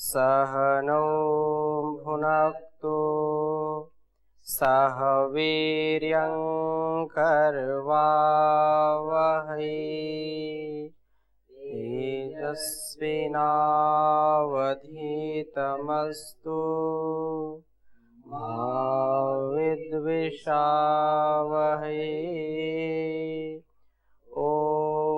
सह नो भुनक्तु सह वीर्यं करवावहै तेजस्विनावधीतमस्तु मा विद्विषावहै। ओम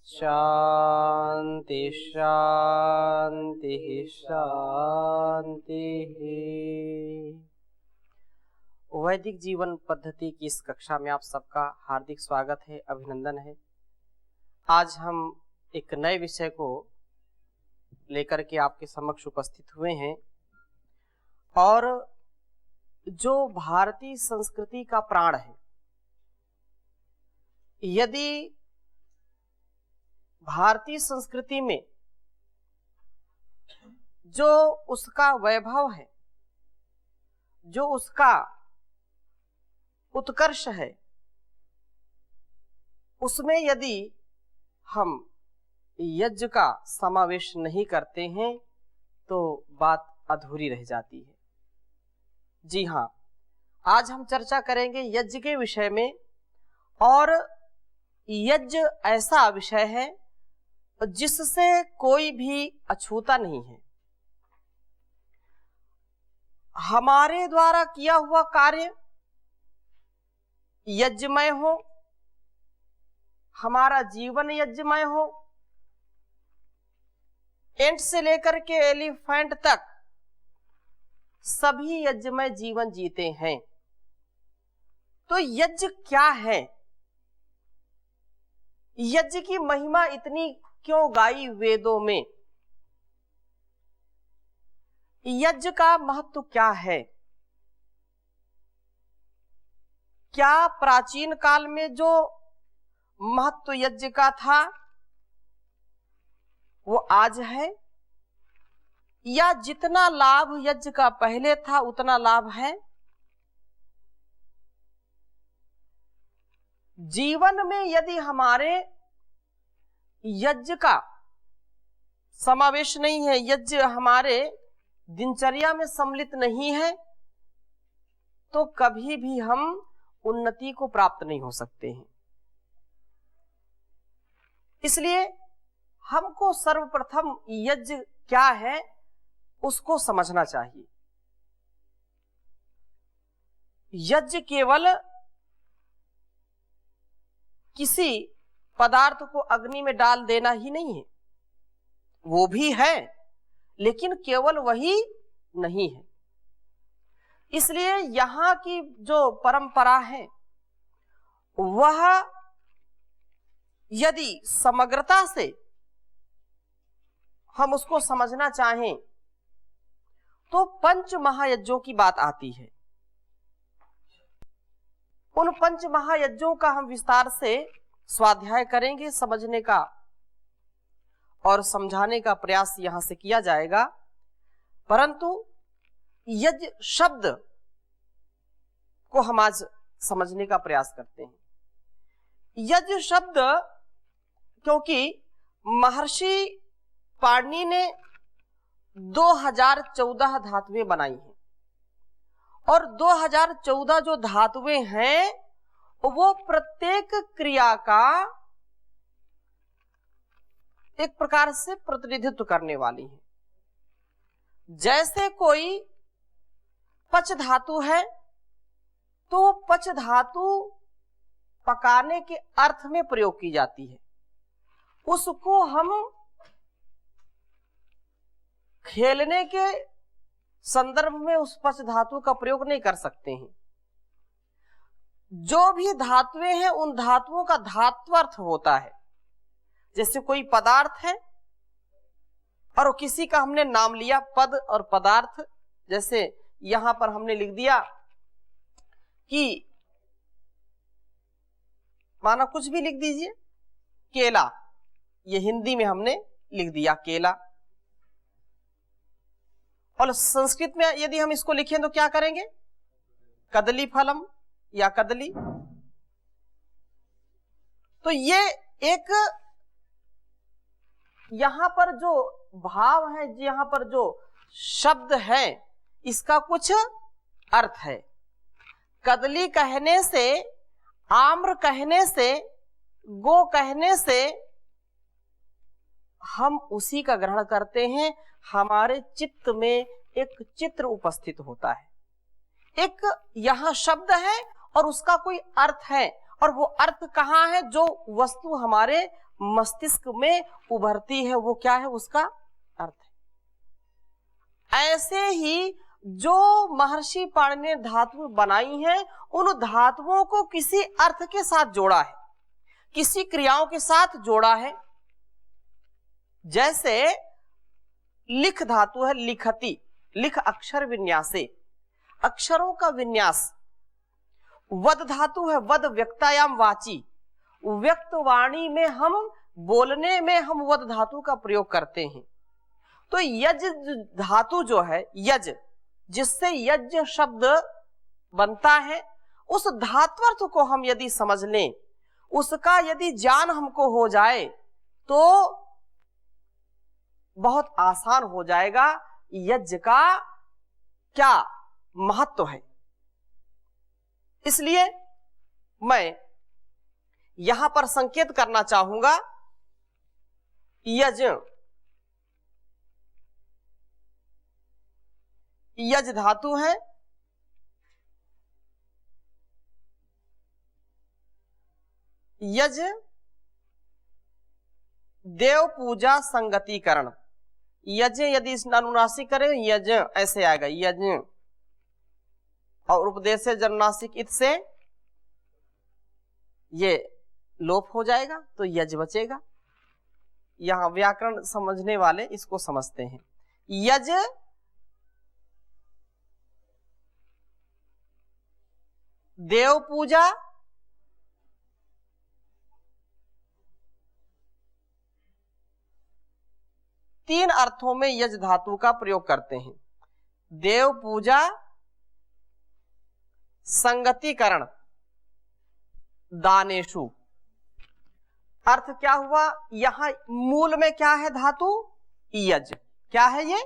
शांति शांति शांति। वैदिक जीवन पद्धति की इस कक्षा में आप सबका हार्दिक स्वागत है, अभिनंदन है। आज हम एक नए विषय को लेकर के आपके समक्ष उपस्थित हुए हैं और जो भारतीय संस्कृति का प्राण है, यदि भारतीय संस्कृति में जो उसका वैभव है, जो उसका उत्कर्ष है, उसमें यदि हम यज्ञ का समावेश नहीं करते हैं तो बात अधूरी रह जाती है। जी हाँ, आज हम चर्चा करेंगे यज्ञ के विषय में। और यज्ञ ऐसा विषय है जिससे कोई भी अछूता नहीं है। हमारे द्वारा किया हुआ कार्य यज्ञमय हो, हमारा जीवन यज्ञमय हो, एंट से लेकर के एलिफेंट तक सभी यज्ञमय जीवन जीते हैं। तो यज्ञ क्या है? यज्ञ की महिमा इतनी क्यों गाई वेदों में? यज्ञ का महत्व क्या है? क्या प्राचीन काल में जो महत्व यज्ञ का था वो आज है, या जितना लाभ यज्ञ का पहले था उतना लाभ है? जीवन में यदि हमारे यज्ञ का समावेश नहीं है, यज्ञ हमारे दिनचर्या में सम्मिलित नहीं है, तो कभी भी हम उन्नति को प्राप्त नहीं हो सकते हैं। इसलिए हमको सर्वप्रथम यज्ञ क्या है उसको समझना चाहिए। यज्ञ केवल किसी पदार्थ को अग्नि में डाल देना ही नहीं है, वो भी है, लेकिन केवल वही नहीं है। इसलिए यहाँ की जो परंपरा है वह यदि समग्रता से हम उसको समझना चाहें तो पंच महायज्ञों की बात आती है। उन पंच महायज्ञों का हम विस्तार से स्वाध्याय करेंगे, समझने का और समझाने का प्रयास यहां से किया जाएगा। परंतु यज्ञ शब्द को हम आज समझने का प्रयास करते हैं। यज्ञ शब्द क्योंकि महर्षि पाणिनि ने 2014 धातुएं बनाई हैं और 2014 जो धातुएं हैं वो प्रत्येक क्रिया का एक प्रकार से प्रतिनिधित्व करने वाली है। जैसे कोई पच धातु है तो पच धातु पकाने के अर्थ में प्रयोग की जाती है, उसको हम खेलने के संदर्भ में उस पच धातु का प्रयोग नहीं कर सकते हैं। जो भी धातुएं हैं उन धातुओं का धात्वर्थ होता है। जैसे कोई पदार्थ है और किसी का हमने नाम लिया पद और पदार्थ, जैसे यहां पर हमने लिख दिया कि माना कुछ भी लिख दीजिए, केला, ये हिंदी में हमने लिख दिया केला। और संस्कृत में यदि हम इसको लिखें तो क्या करेंगे? कदली फलम या कदली। तो ये एक यहाँ पर जो भाव है, यहाँ पर जो शब्द है, इसका कुछ अर्थ है। कदली कहने से, आम्र कहने से, गो कहने से हम उसी का ग्रहण करते हैं। हमारे चित्त में एक चित्र उपस्थित होता है, एक यहाँ शब्द है और उसका कोई अर्थ है, और वो अर्थ कहाँ है? जो वस्तु हमारे मस्तिष्क में उभरती है वो क्या है? उसका अर्थ है। ऐसे ही जो महर्षि पाणिनि ने धातु बनाई हैं, उन धातुओं को किसी अर्थ के साथ जोड़ा है, किसी क्रियाओं के साथ जोड़ा है। जैसे लिख धातु है, लिखति, लिख अक्षर विन्यासे, अक्षरों का विन्यास। वद धातु है, वद व्यक्तायाम वाची, व्यक्त वाणी में हम बोलने में हम वद धातु का प्रयोग करते हैं। तो यज धातु जो है, यज, जिससे यज्ञ शब्द बनता है, उस धात्वर्थ को हम यदि समझ लें, उसका यदि ज्ञान हमको हो जाए तो बहुत आसान हो जाएगा यज्ञ का क्या महत्व है। इसलिए मैं यहां पर संकेत करना चाहूंगा, यज, यज धातु है, यज देव पूजा संगतिकरण। यज यदि अनुनासिक करें, यज ऐसे आएगा, यज, और उपदेश से जन्नासिक इत से ये लोप हो जाएगा तो यज बचेगा। यहां व्याकरण समझने वाले इसको समझते हैं। यज देव पूजा, तीन अर्थों में यज धातु का प्रयोग करते हैं। देव पूजा, संगतिकरण, दानेशु। अर्थ क्या हुआ? यहां मूल में क्या है धातु? यज। क्या है ये?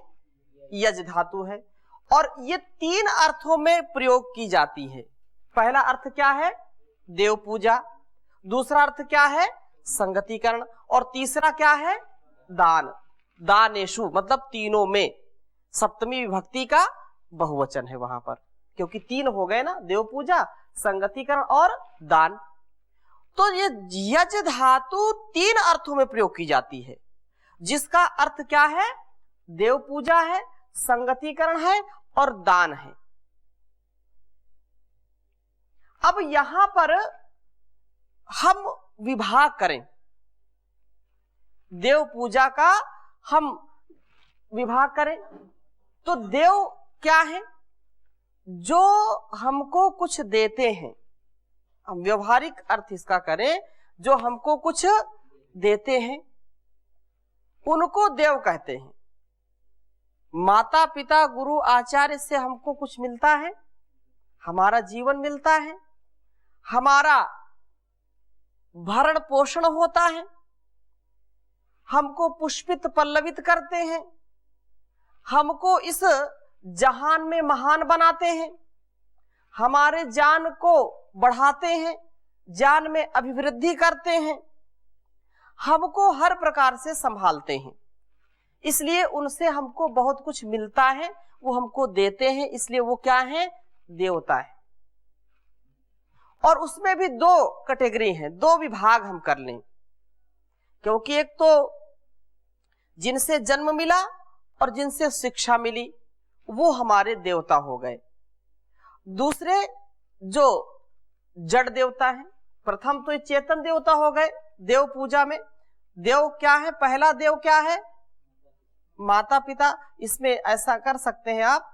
यज धातु है, और ये तीन अर्थों में प्रयोग की जाती है। पहला अर्थ क्या है? देव पूजा। दूसरा अर्थ क्या है? संगतिकरण। और तीसरा क्या है? दान। दानेशु मतलब तीनों में, सप्तमी विभक्ति का बहुवचन है वहां पर, क्योंकि तीन हो गए ना, देव पूजा, संगतिकरण और दान। तो ये यज धातु तीन अर्थों में प्रयोग की जाती है, जिसका अर्थ क्या है? देव पूजा है, संगतिकरण है और दान है। अब यहां पर हम विभाग करें, देव पूजा का हम विभाग करें तो देव क्या है? जो हमको कुछ देते हैं। हम व्यवहारिक अर्थ इसका करें, जो हमको कुछ देते हैं उनको देव कहते हैं। माता पिता गुरु आचार्य से हमको कुछ मिलता है, हमारा जीवन मिलता है, हमारा भरण पोषण होता है, हमको पुष्पित पल्लवित करते हैं, हमको इस जहान में महान बनाते हैं, हमारे ज्ञान को बढ़ाते हैं, ज्ञान में अभिवृद्धि करते हैं, हमको हर प्रकार से संभालते हैं। इसलिए उनसे हमको बहुत कुछ मिलता है, वो हमको देते हैं, इसलिए वो क्या है? देवता है। और उसमें भी दो कैटेगरी हैं, दो विभाग हम कर लें, क्योंकि एक तो जिनसे जन्म मिला और जिनसे शिक्षा मिली वो हमारे देवता हो गए। दूसरे जो जड़ देवता है, प्रथम तो ये चेतन देवता हो गए। देव पूजा में देव क्या है? पहला देव क्या है? माता पिता। इसमें ऐसा कर सकते हैं आप,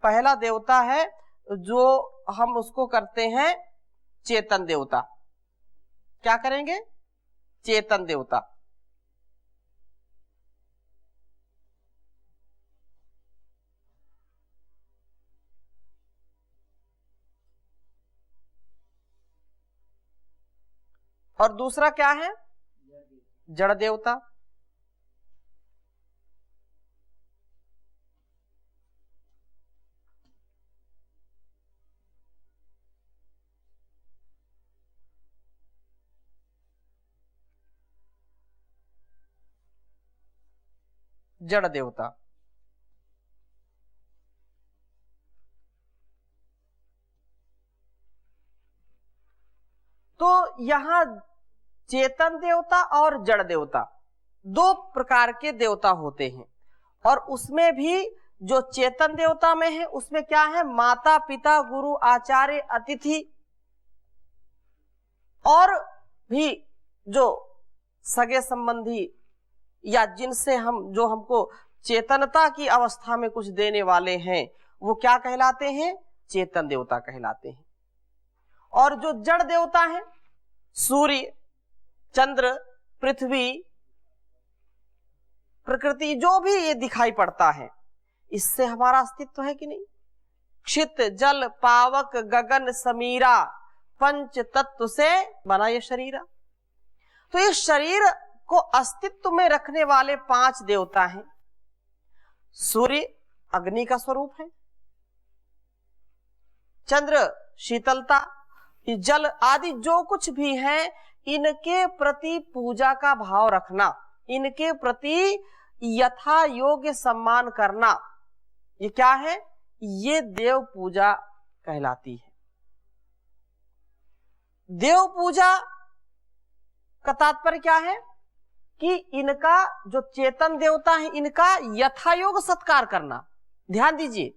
पहला देवता है जो हम उसको करते हैं चेतन देवता। क्या करेंगे? चेतन देवता। और दूसरा क्या है? जड़ देवता। जड़ देवता। तो यहां चेतन देवता और जड़ देवता दो प्रकार के देवता होते हैं, और उसमें भी जो चेतन देवता में है उसमें क्या है, माता पिता गुरु आचार्य अतिथि, और भी जो सगे संबंधी या जिनसे हम जो हमको चेतनता की अवस्था में कुछ देने वाले हैं वो क्या कहलाते हैं, चेतन देवता कहलाते हैं। और जो जड़ देवता हैं, सूर्य चंद्र पृथ्वी प्रकृति जो भी ये दिखाई पड़ता है, इससे हमारा अस्तित्व है कि नहीं। क्षित जल पावक गगन समीरा पंच तत्व से बना ये शरीर। तो ये शरीर को अस्तित्व में रखने वाले 5 देवता हैं। सूर्य अग्नि का स्वरूप है, चंद्र शीतलता, जल आदि जो कुछ भी है इनके प्रति पूजा का भाव रखना, इनके प्रति यथा योग्य सम्मान करना, ये क्या है, ये देव पूजा कहलाती है। देव पूजा का तात्पर्य क्या है कि इनका जो चेतन देवता है इनका यथायोग सत्कार करना। ध्यान दीजिए,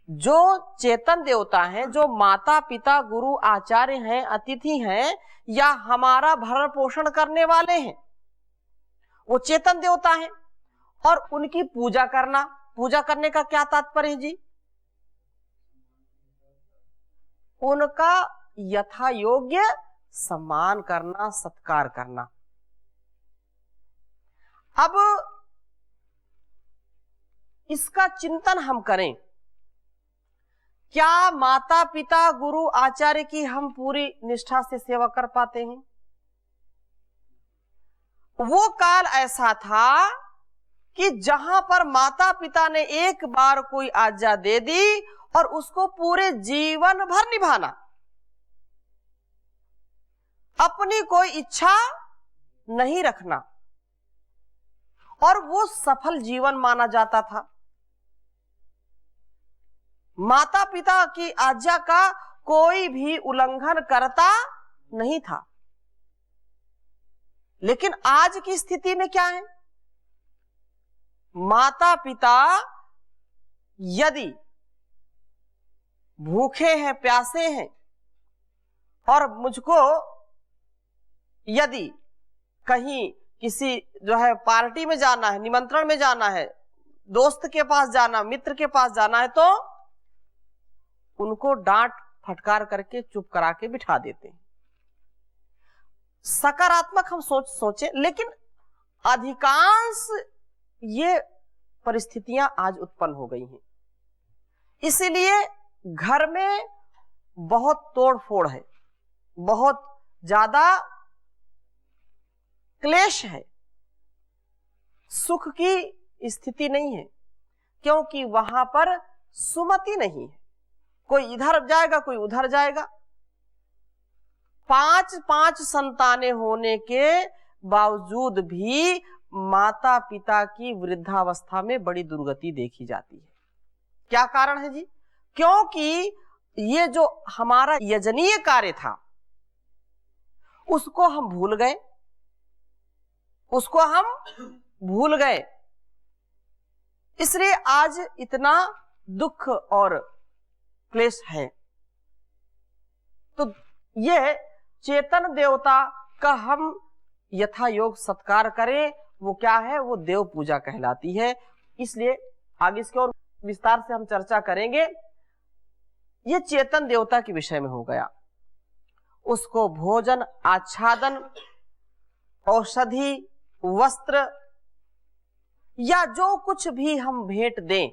जो चेतन देवता हैं, जो माता पिता गुरु आचार्य हैं, अतिथि हैं, या हमारा भरण पोषण करने वाले हैं, वो चेतन देवता हैं, और उनकी पूजा करना। पूजा करने का क्या तात्पर्य है जी, उनका यथा योग्य सम्मान करना, सत्कार करना। अब इसका चिंतन हम करें, क्या माता पिता गुरु आचार्य की हम पूरी निष्ठा से सेवा कर पाते हैं। वो काल ऐसा था कि जहां पर माता पिता ने एक बार कोई आज्ञा दे दी और उसको पूरे जीवन भर निभाना, अपनी कोई इच्छा नहीं रखना, और वो सफल जीवन माना जाता था। माता पिता की आज्ञा का कोई भी उल्लंघन करता नहीं था। लेकिन आज की स्थिति में क्या है, माता पिता यदि भूखे हैं प्यासे हैं और मुझको यदि कहीं किसी जो है पार्टी में जाना है, निमंत्रण में जाना है, दोस्त के पास जाना, मित्र के पास जाना है, तो उनको डांट फटकार करके चुप करा के बिठा देते हैं। सकारात्मक हम सोचें, लेकिन अधिकांश ये परिस्थितियां आज उत्पन्न हो गई हैं। इसीलिए घर में बहुत तोड़-फोड़ है, बहुत ज्यादा क्लेश है, सुख की स्थिति नहीं है, क्योंकि वहां पर सुमति नहीं है। कोई इधर जाएगा, कोई उधर जाएगा। 5 संतानें होने के बावजूद भी माता पिता की वृद्धावस्था में बड़ी दुर्गति देखी जाती है। क्या कारण है जी, क्योंकि ये जो हमारा यजनीय कार्य था उसको हम भूल गए, उसको हम भूल गए। इसलिए आज इतना दुख और क्लेश है। तो ये चेतन देवता का हम यथा योग सत्कार करें, वो क्या है, वो देव पूजा कहलाती है। इसलिए आगे इसके और विस्तार से हम चर्चा करेंगे। ये चेतन देवता के विषय में हो गया। उसको भोजन आच्छादन औषधि वस्त्र या जो कुछ भी हम भेंट दें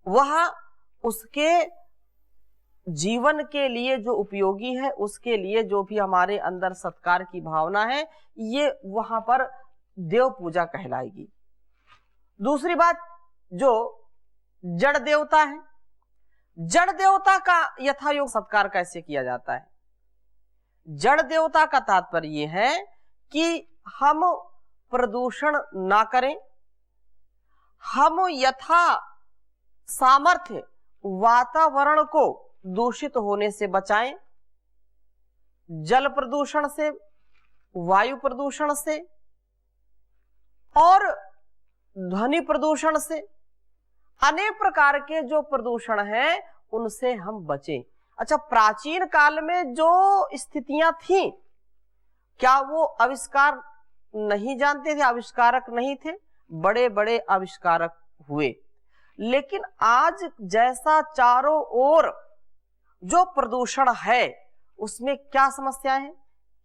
वह उसके जीवन के लिए जो उपयोगी है, उसके लिए जो भी हमारे अंदर सत्कार की भावना है, ये वहां पर देव पूजा कहलाएगी। दूसरी बात, जो जड़ देवता है, जड़ देवता का यथायोग सत्कार कैसे किया जाता है। जड़ देवता का तात्पर्य यह है कि हम प्रदूषण ना करें, हम यथा सामर्थ्य वातावरण को दूषित होने से बचाएं, जल प्रदूषण से, वायु प्रदूषण से और ध्वनि प्रदूषण से, अनेक प्रकार के जो प्रदूषण हैं उनसे हम बचें। अच्छा, प्राचीन काल में जो स्थितियां थी, क्या वो आविष्कार नहीं जानते थे, आविष्कारक नहीं थे? बड़े बड़े आविष्कारक हुए, लेकिन आज जैसा चारों ओर जो प्रदूषण है उसमें क्या समस्या है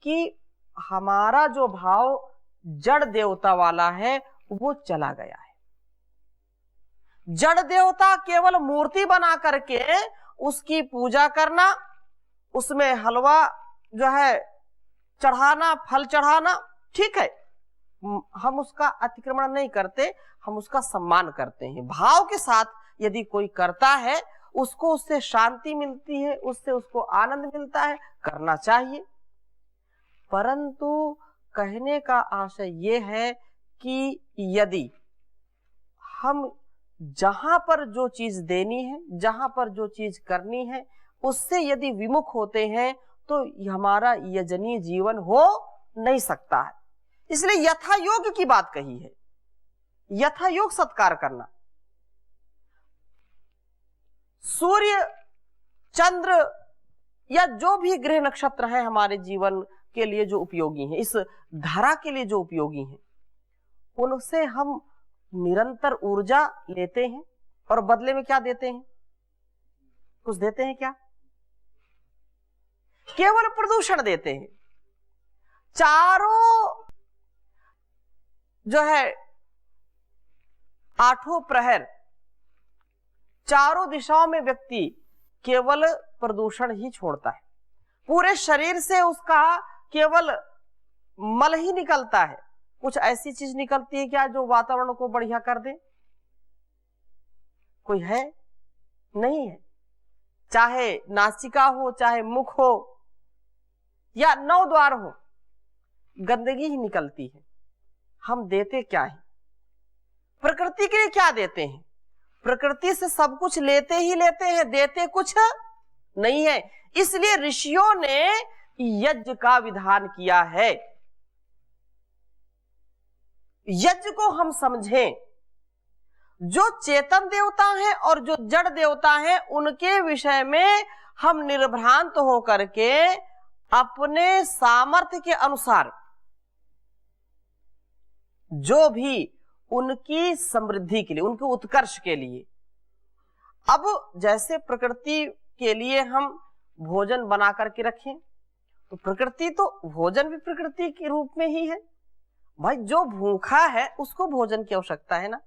कि हमारा जो भाव जड़ देवता वाला है वो चला गया है। जड़ देवता केवल मूर्ति बना करके उसकी पूजा करना, उसमें हलवा जो है चढ़ाना, फल चढ़ाना, ठीक है, हम उसका अतिक्रमण नहीं करते, हम उसका सम्मान करते हैं। भाव के साथ यदि कोई करता है, उसको उससे शांति मिलती है, उससे उसको आनंद मिलता है, करना चाहिए। परंतु कहने का आशय ये है कि यदि हम जहां पर जो चीज देनी है, जहां पर जो चीज करनी है, उससे यदि विमुख होते हैं तो हमारा यजनीय जीवन हो नहीं सकता है। इसलिए यथा योग की बात कही है, यथा योग सत्कार करना। सूर्य, चंद्र या जो भी ग्रह नक्षत्र है हमारे जीवन के लिए जो उपयोगी हैं, इस धारा के लिए जो उपयोगी हैं, उनसे हम निरंतर ऊर्जा लेते हैं और बदले में क्या देते हैं? कुछ देते हैं क्या? केवल प्रदूषण देते हैं। चारों जो है आठों प्रहर, चारों दिशाओं में व्यक्ति केवल प्रदूषण ही छोड़ता है। पूरे शरीर से उसका केवल मल ही निकलता है। कुछ ऐसी चीज निकलती है क्या जो वातावरण को बढ़िया कर दे? कोई है? नहीं है। चाहे नासिका हो, चाहे मुख हो या नौ द्वार हो, गंदगी ही निकलती है। हम देते क्या है? प्रकृति के लिए क्या देते हैं? प्रकृति से सब कुछ लेते ही लेते हैं, देते कुछ नहीं है। इसलिए ऋषियों ने यज्ञ का विधान किया है। यज्ञ को हम समझें, जो चेतन देवता हैं और जो जड़ देवता हैं उनके विषय में हम निर्भ्रांत होकर के अपने सामर्थ्य के अनुसार जो भी उनकी समृद्धि के लिए, उनके उत्कर्ष के लिए, अब जैसे प्रकृति के लिए हम भोजन बना करके रखें, तो प्रकृति तो भोजन भी प्रकृति के रूप में ही है। भाई जो भूखा है उसको भोजन की आवश्यकता है ना।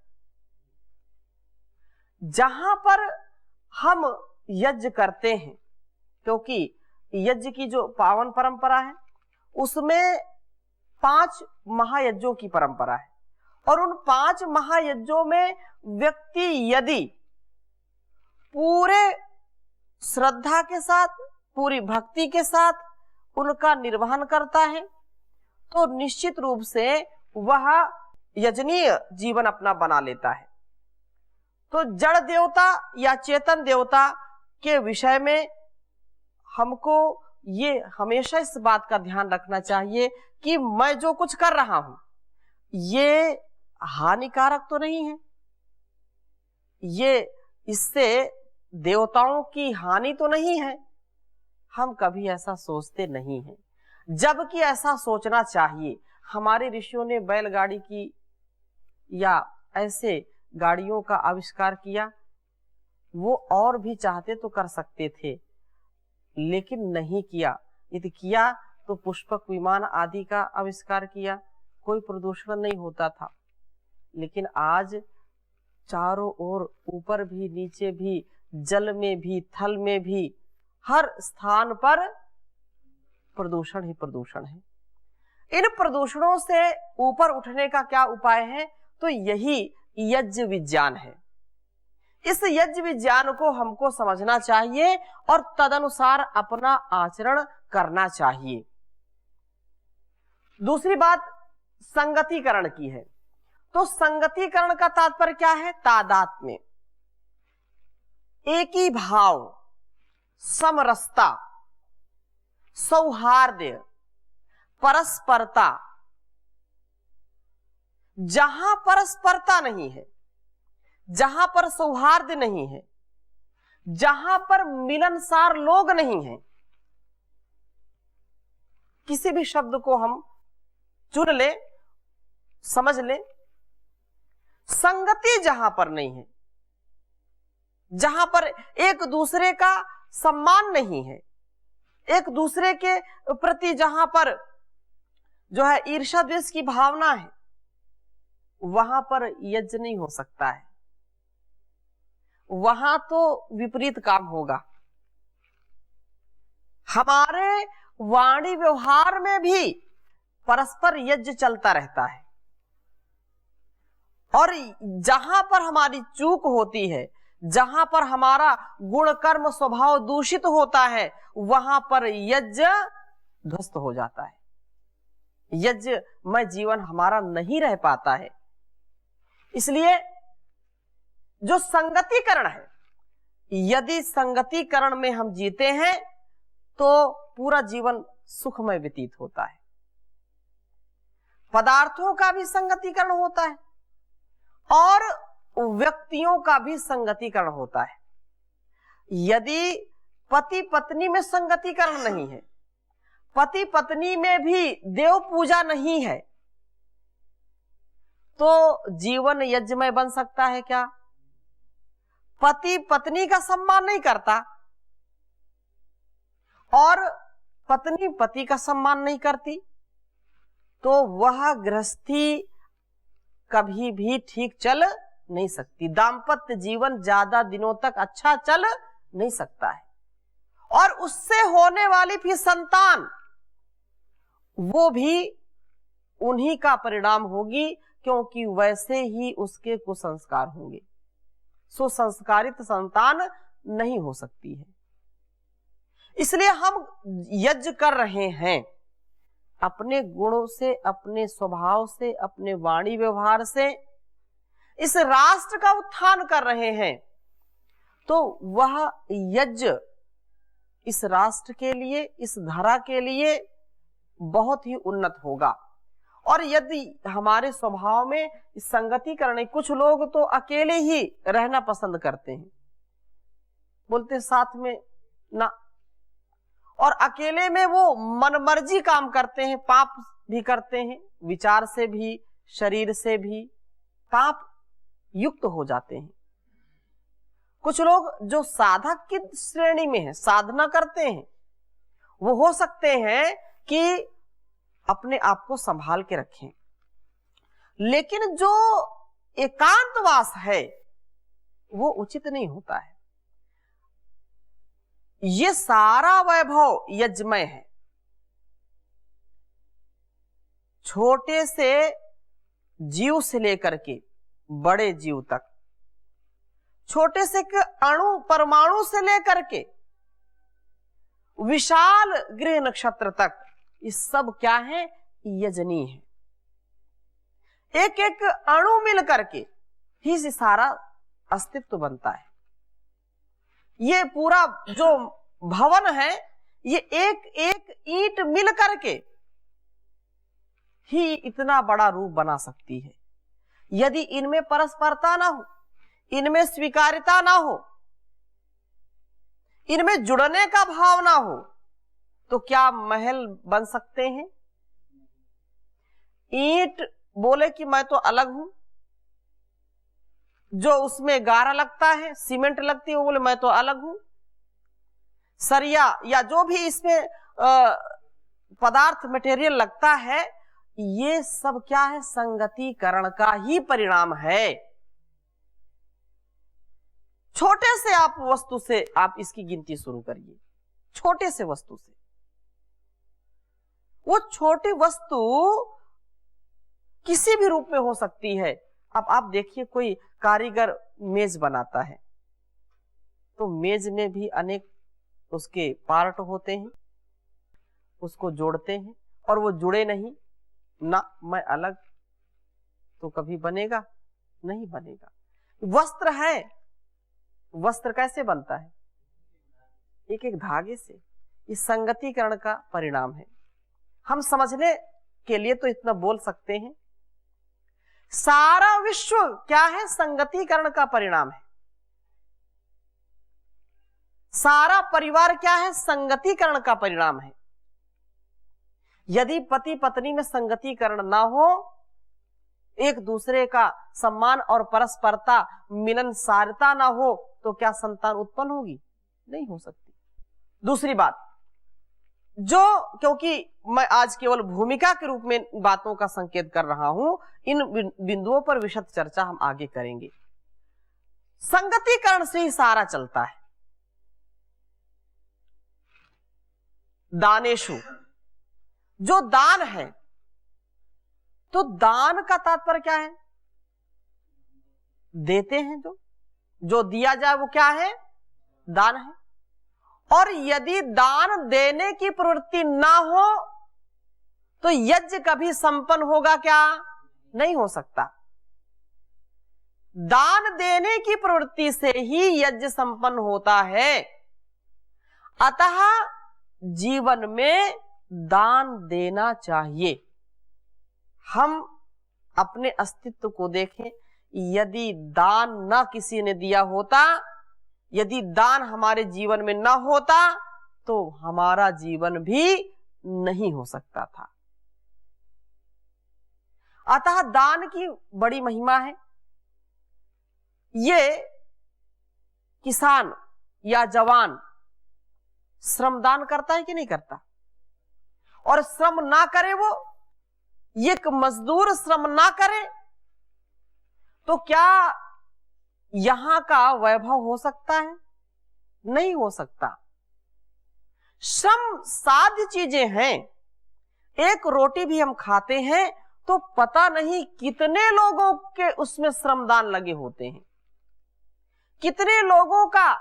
जहां पर हम यज्ञ करते हैं, क्योंकि यज्ञ की जो पावन परंपरा है उसमें 5 महायज्ञों की परंपरा है, और उन 5 महायज्ञों में व्यक्ति यदि पूरे श्रद्धा के साथ, पूरी भक्ति के साथ उनका निर्वहन करता है तो निश्चित रूप से वह यजनीय जीवन अपना बना लेता है। तो जड़ देवता या चेतन देवता के विषय में हमको ये हमेशा इस बात का ध्यान रखना चाहिए कि मैं जो कुछ कर रहा हूं ये हानिकारक तो नहीं है, ये इससे देवताओं की हानि तो नहीं है। हम कभी ऐसा सोचते नहीं हैं, जबकि ऐसा सोचना चाहिए। हमारे ऋषियों ने बैलगाड़ी की या ऐसे गाड़ियों का आविष्कार किया, वो और भी चाहते तो कर सकते थे, लेकिन नहीं किया। यदि किया तो पुष्पक विमान आदि का आविष्कार किया, कोई प्रदूषण नहीं होता था। लेकिन आज चारों ओर, ऊपर भी, नीचे भी, जल में भी, थल में भी, हर स्थान पर प्रदूषण ही प्रदूषण है। इन प्रदूषणों से ऊपर उठने का क्या उपाय है? तो यही यज्ञ विज्ञान है। इस यज्ञ विज्ञान को हमको समझना चाहिए और तदनुसार अपना आचरण करना चाहिए। दूसरी बात संगतिकरण की है। तो संगतिकरण का तात्पर्य क्या है? तादात्म्य, एक ही भाव, समरसता, सौहार्द्य, परस्परता। जहां परस्परता नहीं है, जहां पर सौहार्द नहीं है, जहां पर मिलनसार लोग नहीं हैं, किसी भी शब्द को हम चुन ले, समझ ले, संगति जहां पर नहीं है, जहां पर एक दूसरे का सम्मान नहीं है, एक दूसरे के प्रति जहां पर जो है ईर्ष्या द्वेष की भावना है, वहां पर यज्ञ नहीं हो सकता है। वहां तो विपरीत काम होगा। हमारे वाणी व्यवहार में भी परस्पर यज्ञ चलता रहता है, और जहां पर हमारी चूक होती है, जहां पर हमारा गुण कर्म स्वभाव दूषित होता है, वहां पर यज्ञ ध्वस्त हो जाता है। यज्ञ में जीवन हमारा नहीं रह पाता है। इसलिए जो संगतिकरण है, यदि संगतिकरण में हम जीते हैं तो पूरा जीवन सुखमय व्यतीत होता है। पदार्थों का भी संगतिकरण होता है और व्यक्तियों का भी संगतिकरण होता है। यदि पति पत्नी में संगतिकरण नहीं है, पति पत्नी में भी देव पूजा नहीं है, तो जीवन यज्ञमय बन सकता है क्या? पति पत्नी का सम्मान नहीं करता और पत्नी पति का सम्मान नहीं करती, तो वह गृहस्थी कभी भी ठीक चल नहीं सकती। दाम्पत्य जीवन ज्यादा दिनों तक अच्छा चल नहीं सकता है, और उससे होने वाली फिर संतान, वो भी उन्हीं का परिणाम होगी, क्योंकि वैसे ही उसके कुसंस्कार होंगे। सुसंस्कारित संतान नहीं हो सकती है। इसलिए हम यज्ञ कर रहे हैं, अपने गुणों से, अपने स्वभाव से, अपने वाणी व्यवहार से इस राष्ट्र का उत्थान कर रहे हैं, तो वह यज्ञ इस राष्ट्र के लिए, इस धरा के लिए बहुत ही उन्नत होगा। और यदि हमारे स्वभाव में संगतिकरण, कुछ लोग तो अकेले ही रहना पसंद करते हैं, बोलते साथ में ना, और अकेले में वो मनमर्जी काम करते हैं, पाप भी करते हैं, विचार से भी शरीर से भी पाप युक्त हो जाते हैं। कुछ लोग जो साधक की श्रेणी में है, साधना करते हैं, वो हो सकते हैं कि अपने आप को संभाल के रखें, लेकिन जो एकांतवास है वो उचित नहीं होता है। ये सारा वैभव यज्ञमय है। छोटे से जीव से लेकर के बड़े जीव तक, छोटे से अणु परमाणु से लेकर के विशाल गृह नक्षत्र तक, ये सब क्या है? यजनीय है। एक एक अणु मिल करके ही सारा अस्तित्व बनता है। ये पूरा जो भवन है, ये एक एक ईंट मिल करके ही इतना बड़ा रूप बना सकती है। यदि इनमें परस्परता ना हो, इनमें स्वीकार्यता ना हो, इनमें जुड़ने का भाव ना हो, तो क्या महल बन सकते हैं? ईंट बोले कि मैं तो अलग हूं, जो उसमें गारा लगता है, सीमेंट लगती है, वो बोले मैं तो अलग हूं। सरिया या जो भी इसमें पदार्थ मटेरियल लगता है, ये सब क्या है? संगतिकरण का ही परिणाम है। छोटे से आप वस्तु से आप इसकी गिनती शुरू करिए, छोटे से वस्तु से। वो छोटी वस्तु किसी भी रूप में हो सकती है। अब आप देखिए, कोई कारीगर मेज बनाता है, तो मेज में भी अनेक उसके पार्ट होते हैं, उसको जोड़ते हैं, और वो जुड़े नहीं, ना, मैं अलग तो कभी बनेगा नहीं बनेगा। वस्त्र है, वस्त्र कैसे बनता है? एक एक धागे से। इस संगतिकरण का परिणाम है। हम समझने के लिए तो इतना बोल सकते हैं, सारा विश्व क्या है? संगतिकरण का परिणाम है। सारा परिवार क्या है? संगतिकरण का परिणाम है। यदि पति पत्नी में संगतिकरण ना हो, एक दूसरे का सम्मान और परस्परता मिलनसारता ना हो, तो क्या संतान उत्पन्न होगी? नहीं हो सकती। दूसरी बात, जो क्योंकि मैं आज केवल भूमिका के रूप में बातों का संकेत कर रहा हूं, इन बिंदुओं पर विशद चर्चा हम आगे करेंगे। संगतिकरण से ही सारा चलता है। दानेशु, जो दान है, तो दान का तात्पर्य क्या है? देते हैं, जो दिया जाए वो क्या है? दान है। और यदि दान देने की प्रवृत्ति ना हो तो यज्ञ कभी संपन्न होगा क्या? नहीं हो सकता। दान देने की प्रवृत्ति से ही यज्ञ संपन्न होता है। अतः जीवन में दान देना चाहिए। हम अपने अस्तित्व को देखें, यदि दान न किसी ने दिया होता, यदि दान हमारे जीवन में न होता, तो हमारा जीवन भी नहीं हो सकता था। अतः दान की बड़ी महिमा है। ये किसान या जवान श्रमदान करता है कि नहीं करता? और श्रम ना करे, वो एक मजदूर श्रम ना करे, तो क्या यहां का वैभव हो सकता है? नहीं हो सकता। श्रम साध्य चीजें हैं। एक रोटी भी हम खाते हैं तो पता नहीं कितने लोगों के उसमें श्रमदान लगे होते हैं, कितने लोगों का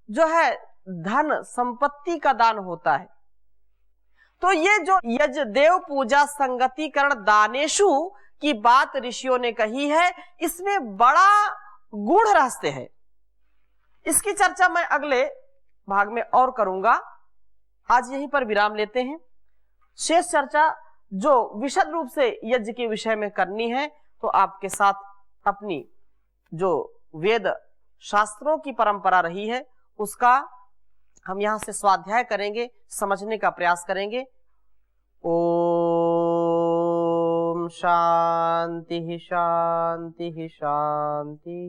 जो है धन संपत्ति का दान होता है। तो ये जो यज्ञ देव पूजा संगतिकरण दानेशु की बात ऋषियों ने कही है, इसमें बड़ा गूढ़ रहस्य है। इसकी चर्चा मैं अगले भाग में और करूंगा। आज यहीं पर विराम लेते हैं। शेष चर्चा जो विशद रूप से यज्ञ के विषय में करनी है, तो आपके साथ अपनी जो वेद शास्त्रों की परंपरा रही है उसका हम यहां से स्वाध्याय करेंगे, समझने का प्रयास करेंगे। ओम शांति शांति शांति।